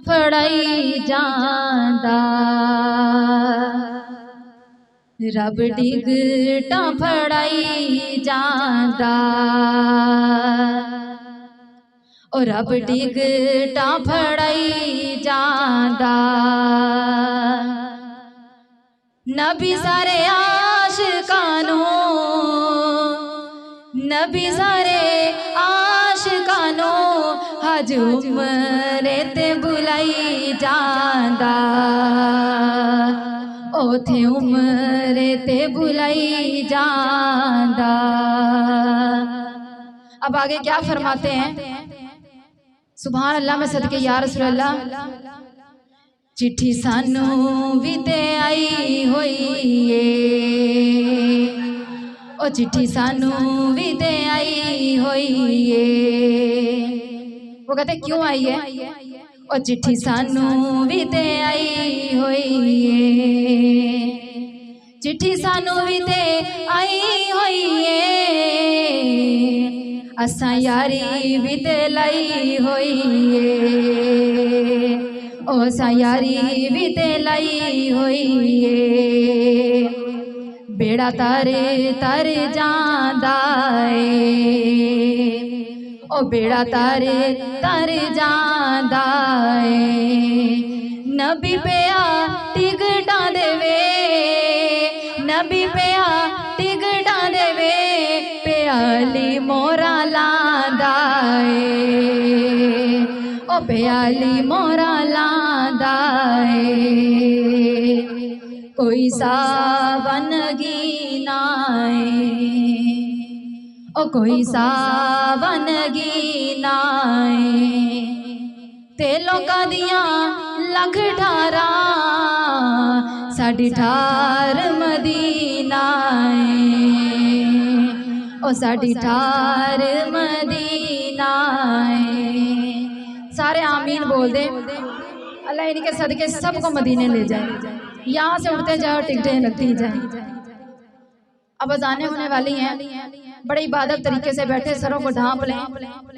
फड़ाई जांदा, रब टिकटा फड़ाई जांदा, ओ रब टिकटा फड़ाई जांदा। नबी सारे आशिकानू, नबी सारे आशिकानू हज उमरे ते बुलाई जांदा, ओथे उमरे ते बुलाई जांदा। अब आगे क्या फरमाते हैं? सुभान अल्लाह में सदके या रसूल अल्लाह। चिट्ठी सानू भी ते आई होई है, ओ चिट्ठी सानू भी ते आई होई है। वो कहते क्यों आई है? ओ चिट्ठी सानू भी ते आई होई है, चिट्ठी सानू भी ते आई होई है, असा यारी भी ते लाई होई है, ओ सा यारी भी ते लाई होई है। बेड़ा तारे तर जांदा है, ओ बेड़ा तारे तर जांदा है। नबी पिया टिकटा देवे, नबी पिया टिकटा देवे, प्याली मोरा लांदा है, ओ प्याली मोरा लांदा है। कोई सावन गीनाए, ओ कोई सावन गीनाए, ते लोकां दियां लख ठारा साडी ठार मदीना है, ओ साडी ठार मदीना है। सारे आमीन बोल दे। अल्लाह इनके सदके सबको मदीने ले जाए, यहाँ से उठते जाए और टिकटें लगती जाए। अब अज़ानें होने वाली हैं, बड़े इबादत तरीके से बैठे सरों को ढांप लें।